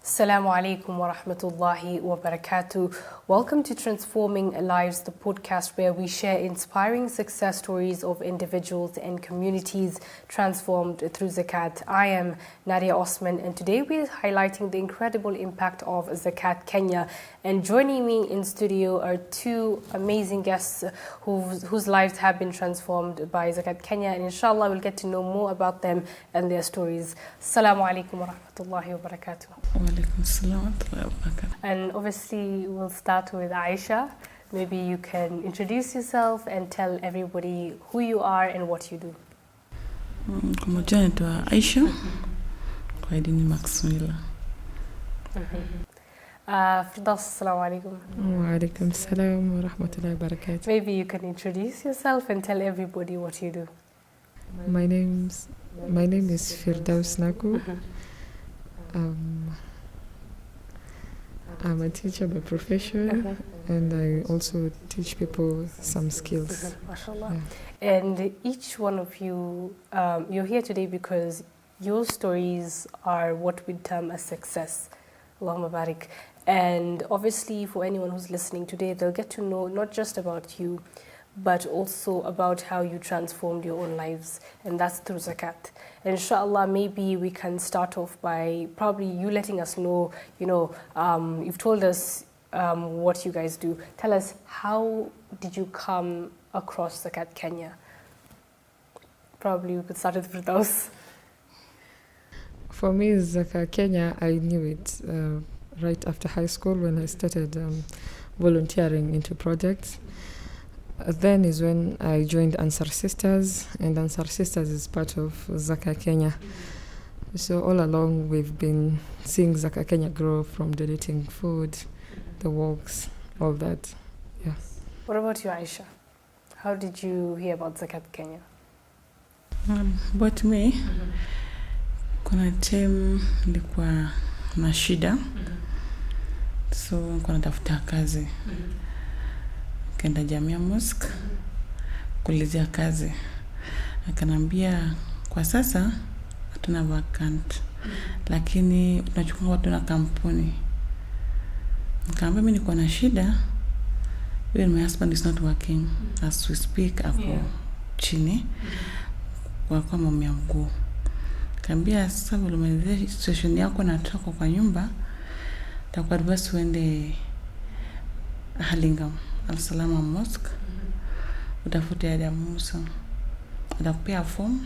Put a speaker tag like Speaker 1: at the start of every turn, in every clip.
Speaker 1: Assalamu alaikum wa rahmatullahi wa barakatuh. Welcome to Transforming Lives, the podcast where we share inspiring success stories of individuals and communities transformed through Zakat. I am Nadia Osman, and today we're highlighting the incredible impact of Zakat Kenya. And joining me in studio are two amazing guests whose lives have been transformed by Zakat Kenya, and inshallah we'll get to know more about them and their stories. Assalamu alaikum wa rahmatullahi wa barakatuh. And obviously we'll start with Aisha. Maybe you can introduce yourself and tell everybody who you are and what you do.
Speaker 2: Kwa majina naitwa Aisha. Kwa dini Maxwell.
Speaker 1: Firdaus, assalamu alaikum.
Speaker 3: Wa alaikum salam wa rahmatullahi wa barakatuh.
Speaker 1: Maybe you can introduce yourself and tell everybody what you do.
Speaker 3: My name is Firdaus Naku. I'm a teacher by profession, and I also teach people some skills.
Speaker 1: MashaAllah. Yeah. And each one of you, you're here today because your stories are what we term a success. Allahumma barik. And obviously for anyone who's listening today, they'll get to know not just about you, but also about how you transformed your own lives, and that's through Zakat. And inshallah, maybe we can start off by probably you letting us know, you've told us what you guys do. Tell us, how did you come across Zakat Kenya? Probably we could start with Firdaus.
Speaker 3: For me, Zakat Kenya, I knew it right after high school when I started volunteering into projects. Then is when I joined Ansar Sisters, and Ansar Sisters is part of Zakat Kenya. So all along we've been seeing Zakat Kenya grow, from donating food, the walks, all that. Yeah.
Speaker 1: What about you, Aisha? How did you hear about Zakat Kenya?
Speaker 2: About me, kuna time nilikuwa na shida, so nilikuwa natafuta kazi. Kenda Jamia Mosque kuulizia kazi. Akanambia kwa sasa hatuna vacant, lakini tunachukua watu na kampuni. Nikamwambia mimi niko na shida, even my husband is not working as we speak, ako chini kwa mumia mguu. Nikamwambia sasa vile umalizia situation yako na toka kwa nyumba, takuadvise uende Halingam Al-Salama Mosque, utafute Ada Musa, atakupea form,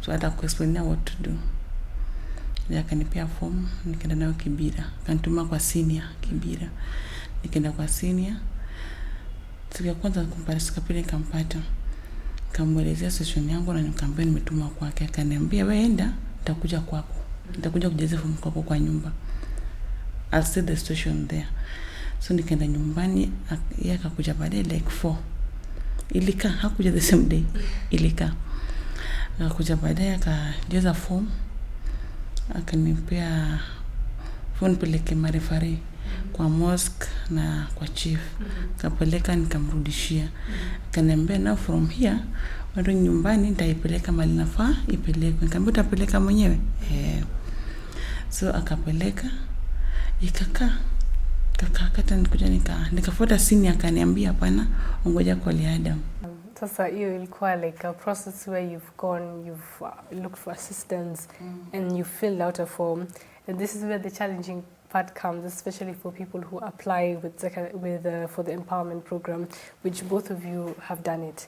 Speaker 2: atakuexplainia what to do. Akanipea form, nikaenda nayo Kibira, kanituma kwa senior Kibira. Nikaenda kwa senior, siku ya kwanza kumparisi pili nikampata. Nikamwelezea session yangu na nikamwambia nimetuma kwake. Akaniambia wewe enda, nitakuja kwako. Nitakuja kujaza form kwako kwa nyumba. I'll see the situation there. So nikaenda nyumbani, yeye akakuja baadaye like 4. Ilika hakuja the same day. Ilika akakuja baadaye akajaza form, akanipea phone peleke marefari kwa mosque na kwa chief. Kapeleka nikamrudishia. Akaniambia now from here watu nyumbani nitaipeleka mali nafaa ipeleke. Nikamwambia utapeleka mwenyewe? So akapeleka, ikakaa kata nikuja nikafuata sini, akaniambia hapana, ngoja kwa Adam.
Speaker 1: Sasa hiyo ilikuwa like a process where you've gone, you've looked for assistance, and you filled out a form, and this is where the challenging part comes, especially for people who apply for the empowerment program, which both of you have done it.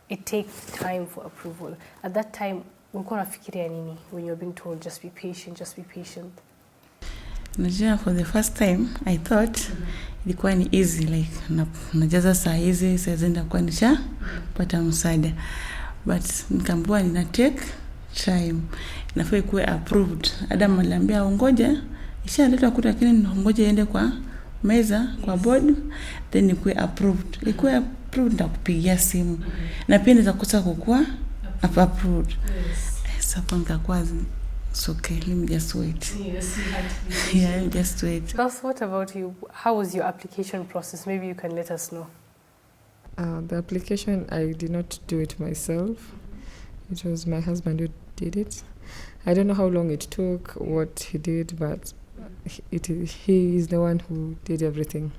Speaker 1: It takes time for approval. At that time, ulikuwa unafikiria nini when you're being told just be patient, just be patient?
Speaker 2: Najua for the first time I thought ilikuwa ni easy, like najaza saa hizi zenda kwa nisha pata msaada, but nikamwambia nina take time, inafaa kuwe approved. Adam aliambia ngoja ishaletwa kuta, lakini ngoja iende kwa meza kwa board then ikuwe approved. Ikuwe approved nitakupigia simu, na pia naweza kosa kukua approved. Sasa nikakuwa it's okay, let me just wait.
Speaker 1: Yes,
Speaker 2: yeah, just wait.
Speaker 1: Plus, what about you? How was your application process? Maybe you can let us know.
Speaker 3: The application, I did not do it myself. It was my husband who did it. I don't know how long it took, what he did, but he is the one who did everything.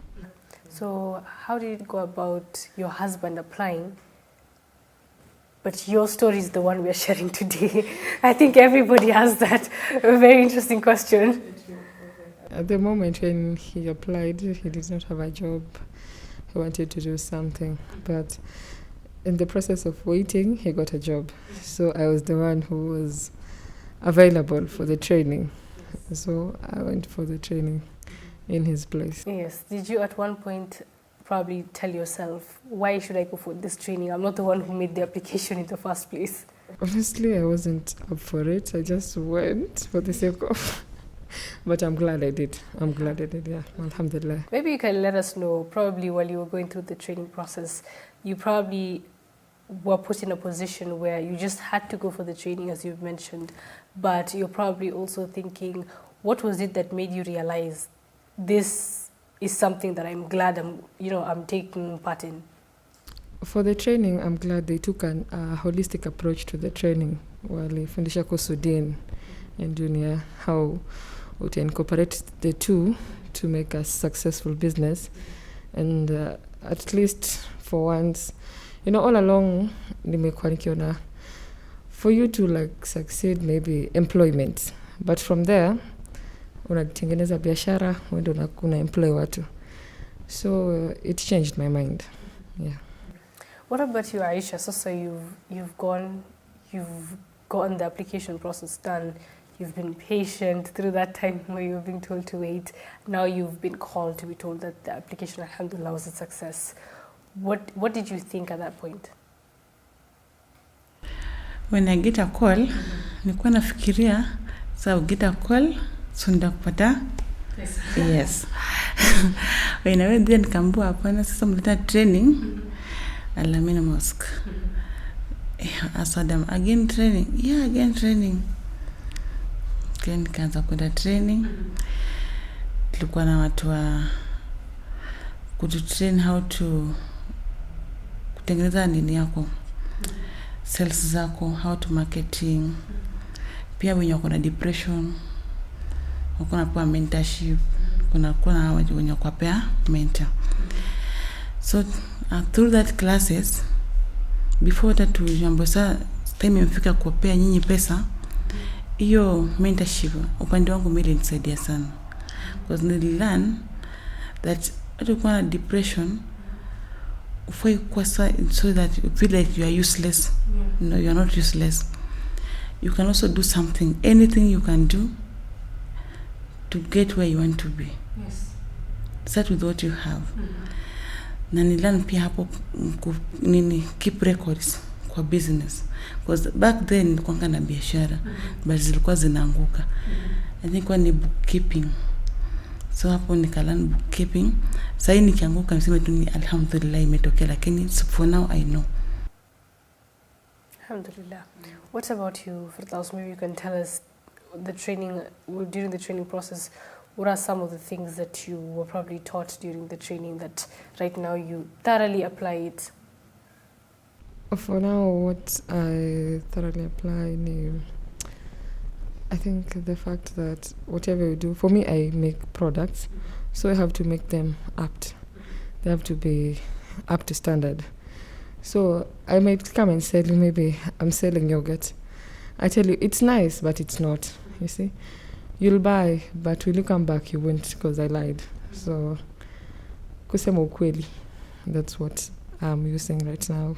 Speaker 1: So how did it go about your husband applying? But your story is the one we are sharing today. I think everybody has that. A very interesting question.
Speaker 3: At the moment when he applied, he did not have a job. He wanted to do something, but in the process of waiting, he got a job. So I was the one who was available for the training. So I went for the training in his place.
Speaker 1: Yes. Did you at one point probably tell yourself, why should I go for this training? I'm not the one who made the application in the first place.
Speaker 3: Honestly, I wasn't up for it. I just went for the sake of... But I'm glad I did. Yeah. Alhamdulillah.
Speaker 1: Maybe you can let us know, probably while you were going through the training process, you probably were put in a position where you just had to go for the training, as you've mentioned, but you're probably also thinking, what was it that made you realize this is something that I'm glad I'm taking part in?
Speaker 3: For the training, I'm glad they took a holistic approach to the training. Walifundisha kuhusu dini and dunia, how we can incorporate the two to make a successful business. And at least for once, all along, nimekuwa nikiona, for you to like succeed, maybe employment. But from there, unatengeneza biashara, uende una employ watu. So it changed my mind. Yeah.
Speaker 1: What about you, Aisha? So you've gotten the application process done. You've been patient through that time where you've been told to wait. Now you've been called to be told that the application, alhamdulillah, was a success. What did you think at that point?
Speaker 2: When I get a call, nilikuwa nafikiria, so get a call, so ndakupata. Yes. When I went there nikambiwa hapana, sasa mleta training Alamina Mosque. I said them again training. Yeah, again training. Then nikaanza kwenda training. Tulikuwa na watu wa kutrain how to kutengeneza nini yako, sales zako, how to marketing. Pia wenye wako na depression, wako na kwa mentorship, kuna wenye wako pia mentor. So through that classes, before that jambo saa time imefika kuwapea nyinyi pesa, hiyo mentorship upande wangu mimi ilinisaidia sana, because nililearn that utakuwa na depression ufai kwa so that you feel like you are useless. No, you are not useless. You can also do something, anything you can do to get where you want to be.
Speaker 1: Yes.
Speaker 2: Start with what you have. Na nililearn pia hapo keep records kwa business, because back then nilikuwa na biashara but zilikuwa zinaanguka. I think ni bookkeeping, so hapo nikalearn bookkeeping. Sasa nikianguka niseme tu ni alhamdulillah imetokea, lakini for now I know.
Speaker 1: Alhamdulillah. What about you, Firdaus? Maybe you can tell us during the training process, what are some of the things that you were probably taught during the training that right now you thoroughly apply it?
Speaker 3: For now, what I thoroughly apply, I think the fact that whatever you do, for me, I make products, so I have to make them apt. They have to be up to standard. So I might come and sell you, maybe I'm selling yogurt. I tell you, it's nice, but it's not, you see. You'll buy, but when you come back, you won't, because I lied. So, kusema ukweli, that's what I'm using right now.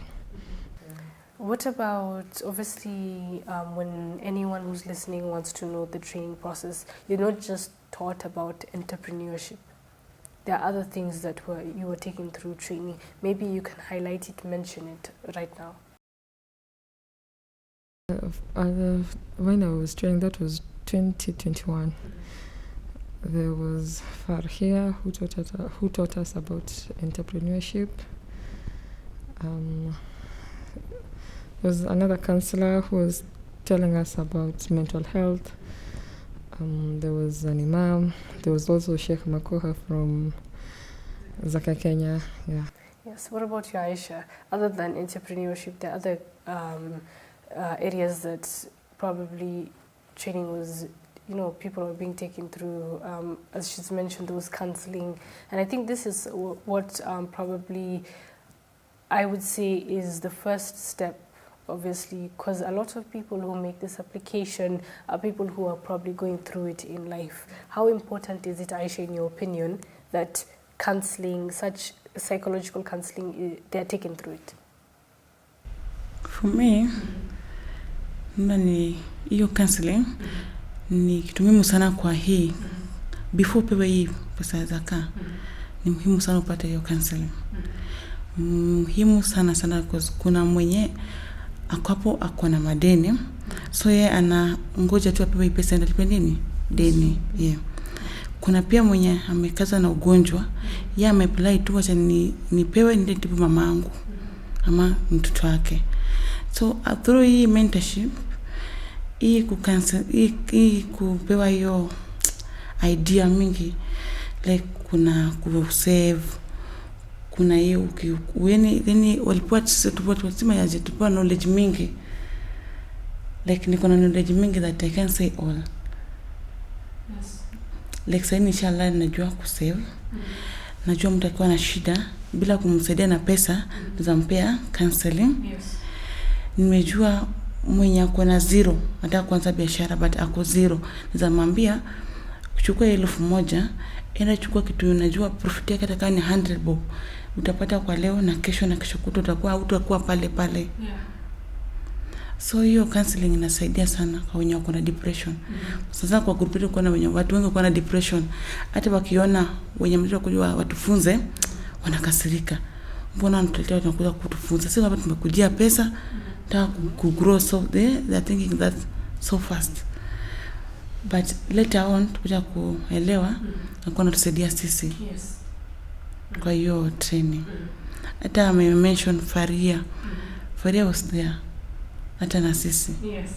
Speaker 1: What about, obviously, when anyone who's listening wants to know the training process, you're not just taught about entrepreneurship. There are other things that you were taking through training. Maybe you can highlight it, mention it right now.
Speaker 3: When I was training, that was 2021. There was Farhia who taught us about entrepreneurship. There was another counselor who was telling us about mental health. There was an imam. There was also Sheikh Makoha from Zakat Kenya. Yeah.
Speaker 1: Yes. What about you, Aisha? Other than entrepreneurship, there are other areas that probably training was, people were being taken through, as she's mentioned, those counseling. And I think this is what probably I would say is the first step, obviously, because a lot of people who make this application are people who are probably going through it in life. How important is it, Aisha, in your opinion, that counseling, such psychological counseling, they're taken through it?
Speaker 2: For me, ni hiyo counseling ni kitu muhimu sana kwa hii. Before pewe hii pesa ya zaka, ni muhimu sana upate hiyo counseling. Muhimu sana because kuna mwenye ako na madeni, so yeye ana ngoja tu apewe pesa ndio alipe nini deni. Kuna pia mwenye amekaza na ugonjwa, yeye ameapply tu acha nipewe ndio tibu mamangu ama mtoto wake. So through hii mentorship, hii kupewa hiyo idea mingi, like kuna save, kuna hiyo yani walikuwa tusema yaje tupewa knowledge mingi, like niko na knowledge mingi that I can say all. Yes. Like sasa inshallah najua kusave. Najua mtu akiwa na shida bila kumsaidia na pesa tuzampea counseling. Yes. Nimejua mwenye ako na zero hata kuanza biashara but ako zero, nizamwambia kuchukua 1,000, enda chukua kitu unajua profit yake hata ni 100 bob, utapata kwa leo na kesho kutwa utakuwa pale. Yeah. So hiyo counseling inasaidia sana kwa wenye wako na depression. Sasa kwa group yetu kuna watu wengi wako na depression, hata wakiona wenye mtu kujua watufunze wanakasirika. Mbona wanatuletea wanakuja kutufunza? Sisi hapa tumekujia pesa to grow, so they're thinking that so fast. But later on tukuja kuelewa na kuona tusaidia sisi. Yes. Kwa hiyo training. Hata ame mention Faria. Faria was there. Hata na sisi. Yes.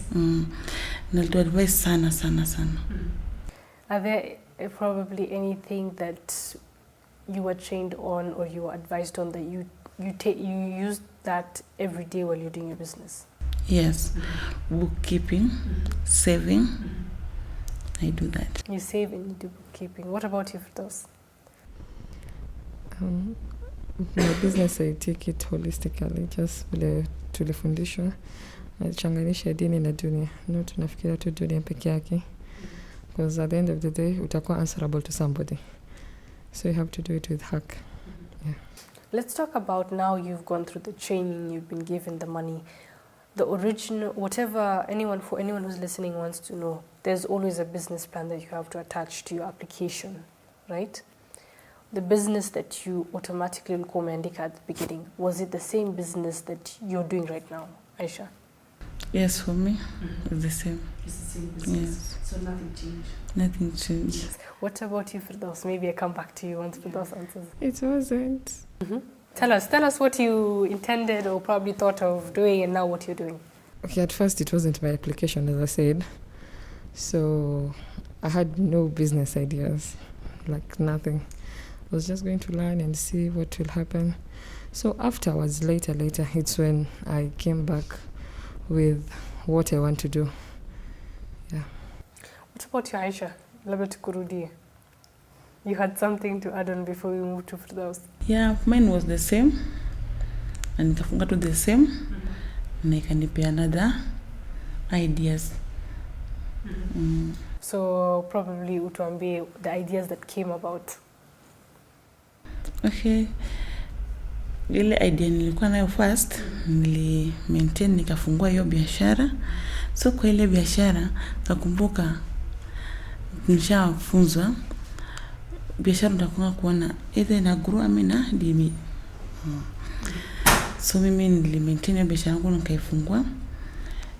Speaker 2: Na to advise sana.
Speaker 1: Are there probably anything that you were trained on or you were advised on that you use that every day while you're doing your business?
Speaker 2: Yes. Bookkeeping, saving. I do that.
Speaker 1: You save and you do bookkeeping. What about you, Firdaus?
Speaker 3: My business, I take it holistically, just vile tulifundishwa nachanganisha dini na dunia. No tunafikiria tu dunia peke yake, because at the end of the day utakuwa answerable to somebody, so you have to do it with heart. Yeah.
Speaker 1: Let's talk about now you've gone through the training, you've been given the money, the original, whatever anyone who's listening wants to know, there's always a business plan that you have to attach to your application, right? The business that you automatically umeandika at the beginning, was it the same business that you're doing right now, Aisha?
Speaker 2: Yes, for me, it's the same.
Speaker 1: It's the same business.
Speaker 2: Yes.
Speaker 1: So nothing changed?
Speaker 2: Nothing changed.
Speaker 1: Yes. What about you, Firdaus? Maybe I come back to you once Firdaus answers.
Speaker 3: It wasn't.
Speaker 1: Tell us what you intended or probably thought of doing and now what you're doing.
Speaker 3: Okay, at first it wasn't my application, as I said. So I had no business ideas, like nothing. I was just going to learn and see what will happen. So afterwards, later, it's when I came back with what I want to do. Yeah.
Speaker 1: What about you, Aisha? Labda tukurudie. You had something to add on before we moved to Firdaus.
Speaker 2: Yeah, mine was the same. And nikafunga to the same. Na ikanipea another ideas.
Speaker 1: So probably utuambie the ideas that came about.
Speaker 2: Okay. Ile idea nilikuwa nayo first, nili maintain nikafungua hiyo biashara. So kwa ile biashara nakumbuka nishafunzwa biashara utakuwa kuona either na grow ama na dimi. So mimi nili maintain biashara yangu nikaifungua,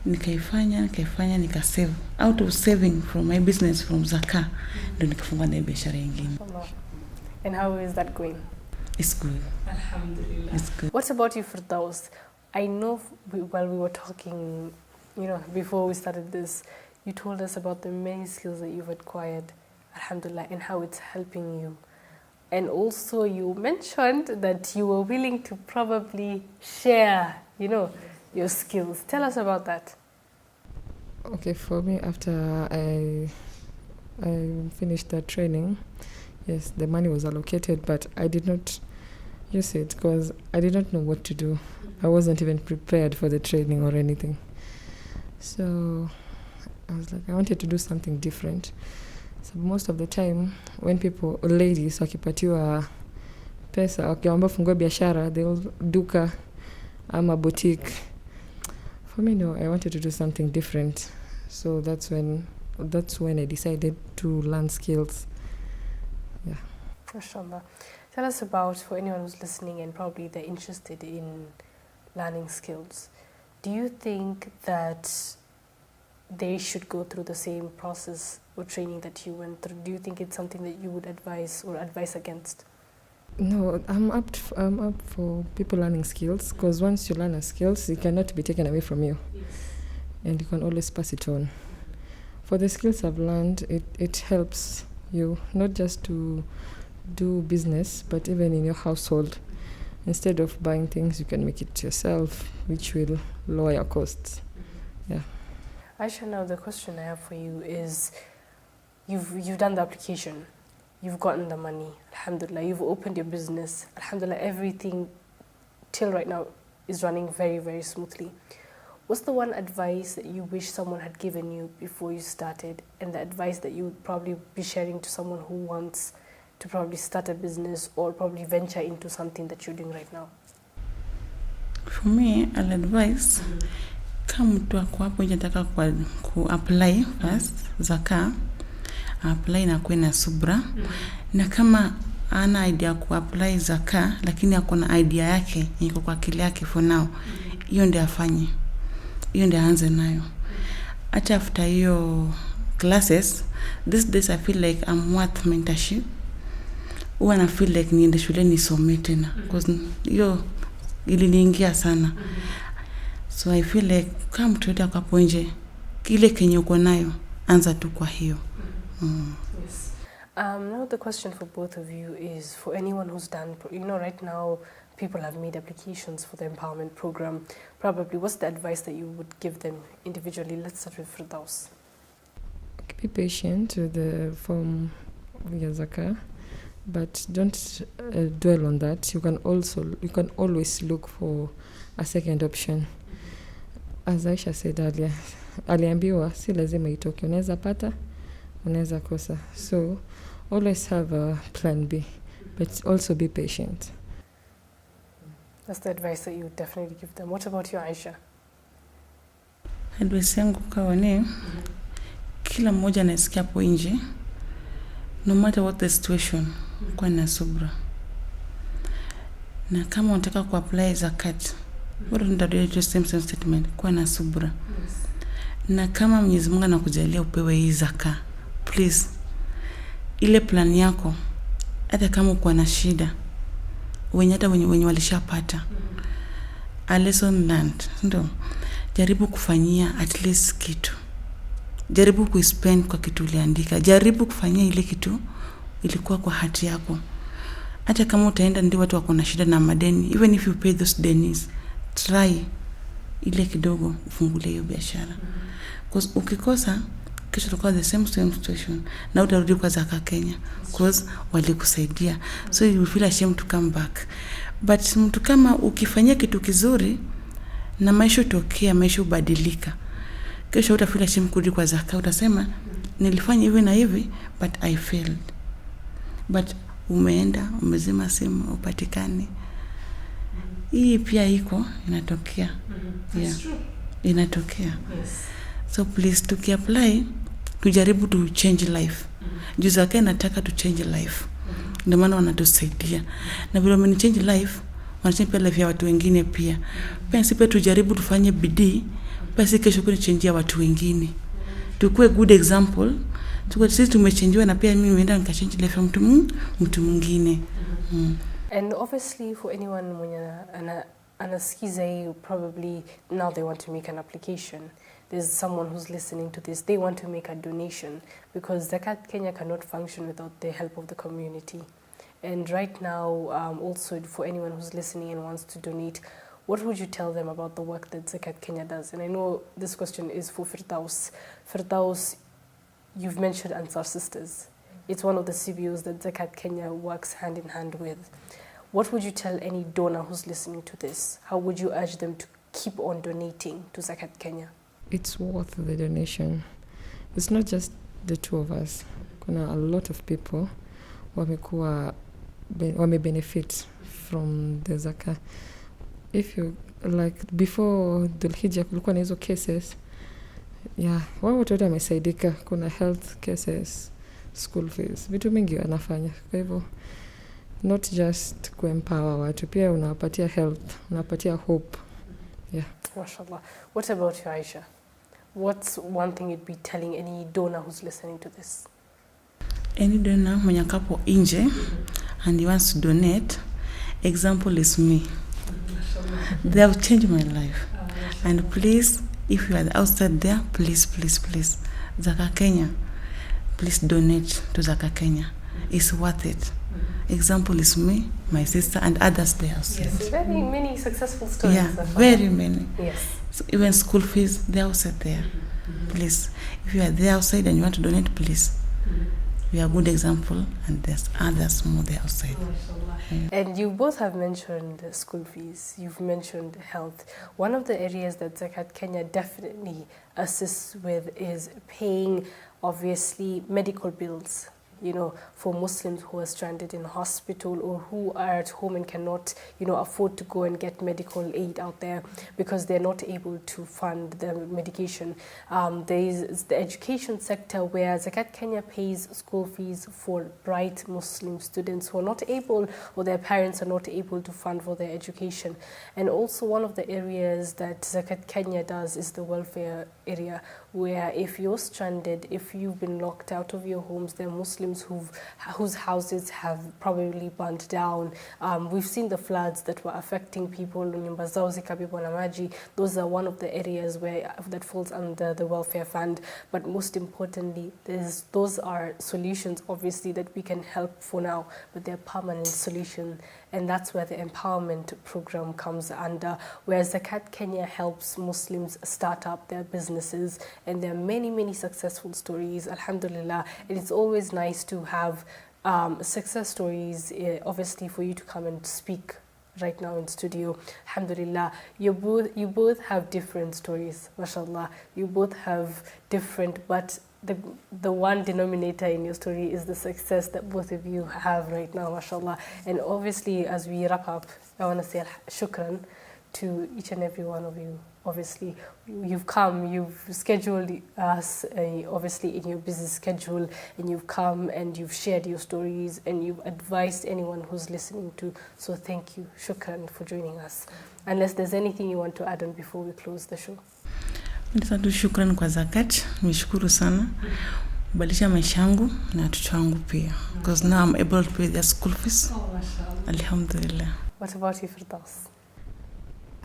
Speaker 2: nikaifanya nikasave. Out of saving from my business from Zakat, ndio nikafungua na biashara nyingine.
Speaker 1: And how is that going?
Speaker 2: It's good.
Speaker 1: Alhamdulillah.
Speaker 2: It's good.
Speaker 1: What about you, Firdaus? I know while we were talking, before we started this, you told us about the many skills that you've acquired, alhamdulillah, and how it's helping you. And also you mentioned that you were willing to probably share, your skills. Tell us about that.
Speaker 3: Okay, for me, after I finished that training, yes, the money was allocated, but I did not use it because I did not know what to do. I wasn't even prepared for the training or anything. So I was like, I wanted to do something different. So most of the time, when people, ladies, wakipatiwa pesa, wakiamba fungue biashara, they'll duka ama boutique. For me, no, I wanted to do something different. So that's when I decided to learn skills. Yeah.
Speaker 1: Mashallah. Tell us about, for anyone who's listening and probably they're interested in learning skills, do you think that they should go through the same process or training that you went through? Do you think it's something that you would advise or advise against?
Speaker 3: No, I'm up for people learning skills, because once you learn a skills, it cannot be taken away from you. Yes. And you can always pass it on. For the skills I've learned, it helps you not just to do business, but even in your household. Instead of buying things, you can make it yourself, which will lower your costs. Yeah.
Speaker 1: Aisha, now the question I have for you is, you've done the application. You've gotten the money, alhamdulillah. You've opened your business, alhamdulillah. Everything till right now is running very, very smoothly. What's the one advice that you wish someone had given you before you started, and the advice that you would probably be sharing to someone who wants to probably start a business or probably venture into something that you're doing right now?
Speaker 2: For me, I'll advise, kama mtu ako hapo anataka ku-apply first Zakat, apply na kuwe na subra. Na kama ana idea ku-apply Zakat, lakini ako na idea yake iko kwa akili yake for now, hiyo ndio afanye, hiyo ndio aanze nayo. Hata after hiyo classes, these days I feel like I'm worth mentorship. Huwa feel like niende shule nisome tena, because hiyo iliniingia sana. So I feel like kama mtu yote hapo nje, kile kenye uko nayo anza tu kwa hiyo.
Speaker 1: Yes. Now the question for both of you is, for anyone who's done, right now people have made applications for the empowerment program. Probably, what's the advice that you would give them individually? Let's start with Firdaus.
Speaker 3: Be patient with the form via Zakat, but don't dwell on that. You can always look for a second option. As Aisha said earlier, aliambiwa si lazima itoke, unaweza pata, unaweza kosa. So always have a plan B, but also be patient.
Speaker 1: That's the advice that you would definitely give them. What about you, Aisha?
Speaker 2: Advice yangu kwa ni kila mmoja anasikia hapo nje, no matter what the situation, kwa na subra. Na kama unataka ku-apply Zakat, bora ndio the same statement, kwa na subra. Yes. Na kama Mwenyezi Mungu anakujalia upewe hii Zakat, please, ile plan yako, hata kama uko na shida, wenye walishapata, a lesson learned, ndio jaribu kufanyia at least kitu. Jaribu kuspend kwa kitu uliandika. Jaribu kufanyia ile kitu ilikuwa kwa hati yako. Hata kama utaenda ndio watu wako na shida na madeni, even if you pay those debts, try ile kidogo ufungulie hiyo biashara. Because ukikosa kisha utakuwa the same situation na utarudi kwa Zakat Kenya, because walikusaidia. So you will feel ashamed to come back. But mtu kama ukifanyia kitu kizuri na maisha tokea, maisha ubadilika, kesho utafeel ashamed kurudi kwa Zakat. Utasema nilifanya hivi na hivi but I failed. But umeenda umezima simu upatikane. Hii pia iko inatokea. Yeah. Inatokea.
Speaker 1: Yes.
Speaker 2: So please tukiapply, tujaribu to change life. Zakat inataka to change life. Ndio maana wanatusaidia. Na vile wameni change life, wanachange pia life ya watu wengine pia. Pia sisi tujaribu tufanye bidii, basi kesho kuna change ya watu wengine. Tukue good example. Tukue sisi tumechangewa na pia mimi nimeenda nikachange life ya mtu mwingine.
Speaker 1: And obviously for anyone mwenye anasikiza, probably now they want to make an application. There's someone who's listening to this, they want to make a donation, because Zakat Kenya cannot function without the help of the community. And right now, also for anyone who's listening and wants to donate, what would you tell them about the work that Zakat Kenya does? And I know this question is for Firdaus. Firdaus, you've mentioned Ansar Sisters. It's one of the CBOs that Zakat Kenya works hand in hand with. What would you tell any donor who's listening to this? How would you urge them to keep on donating to Zakat Kenya?
Speaker 3: It's worth the donation. It's not just the two of us. Kuna a lot of people wame benefit from the Zakah. If you like before Dhulhijjah kulikuwa na hizo cases, wao watoto wamesaidika. Kuna health cases, school fees, vitu mingi wanafanya. Kwa hivyo not just kuempower watu, pia unawapatia health, unawapatia hope.
Speaker 1: MashaAllah. What about you, Aisha? What's one thing you'd be telling any donor who's listening to this?
Speaker 2: Any donor mwenye akapo nje and he wants to donate, example is me. They have changed my life. And please, if you are outside there, please, Zakat Kenya, please donate to Zakat Kenya. It's worth it. Example is me, my sister, and others there outside.
Speaker 1: Yes, very many successful stories.
Speaker 2: Yeah, very many.
Speaker 1: Yes.
Speaker 2: So even school fees, they're outside there. Please, if you are there outside and you want to donate, please. We are a good example, and there's others more there outside.
Speaker 1: Yeah. And you both have mentioned school fees. You've mentioned health. One of the areas that Zakat Kenya definitely assists with is paying, obviously, medical bills. For Muslims who are stranded in hospital or who are at home and cannot, afford to go and get medical aid out there because they're not able to fund the medication. There is the education sector where Zakat Kenya pays school fees for bright Muslim students who are not able, or their parents are not able to fund for their education. And also one of the areas that Zakat Kenya does is the welfare area, where if you're stranded, if you've been locked out of your homes, there are Muslims whose houses have probably burnt down. We've seen the floods that were affecting people. Nyumba zao zikabebwa na maji. Those are one of the areas that falls under the welfare fund. But most importantly, those are solutions, obviously, that we can help for now, but they're permanent solutions. And that's where the empowerment program comes under, where Zakat Kenya helps Muslims start up their businesses. And there are many, many successful stories, alhamdulillah. And it's always nice to have success stories, obviously, for you to come and speak right now in studio. Alhamdulillah, you both have different stories, mashallah. You both have different, but the one denominator in your story is the success that both of you have right now, mashallah. And obviously, as we wrap up, I want to say shukran to each and every one of you. Obviously, you've come, you've scheduled us, obviously, in your busy schedule, and you've come and you've shared your stories and you've advised anyone who's listening to. So thank you, shukran, for joining us. Unless there's anything you want to add on before we close the show.
Speaker 2: Nisatu shukran kwa Zakat. Nimeshukuru sana. Badilisha maisha yangu na watoto wangu pia. Because now I'm able to pay their school fees. Alhamdulillah.
Speaker 1: What about you, Firdaus?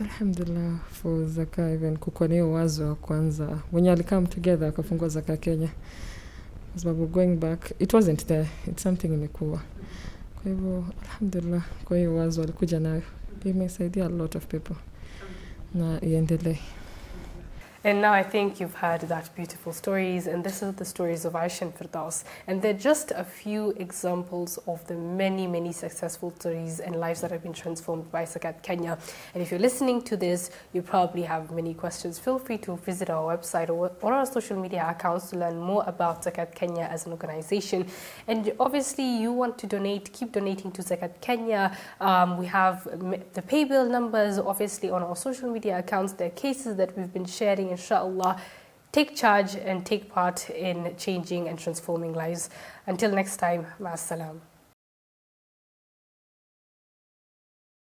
Speaker 3: Alhamdulillah for Zakat, even kukuwa na hiyo wazo wa kwanza wenye alikam together akafungua Zakat Kenya. Kwa sababu going back, it wasn't there. It's something imekuwa. Kwa hivyo alhamdulillah kwa hiyo wazo alikuja nayo. Imesaidia a lot of people. Na iendelee.
Speaker 1: And now I think you've heard that beautiful stories, and this is the stories of Aisha and Firdaus. And they're just a few examples of the many, many successful stories and lives that have been transformed by Zakat Kenya. And if you're listening to this, you probably have many questions. Feel free to visit our website or our social media accounts to learn more about Zakat Kenya as an organization. And obviously, you want to donate, keep donating to Zakat Kenya. We have the pay bill numbers, obviously, on our social media accounts. There are cases that we've been sharing. Inshallah, take charge and take part in changing and transforming lives. Until next time, ma'as salam.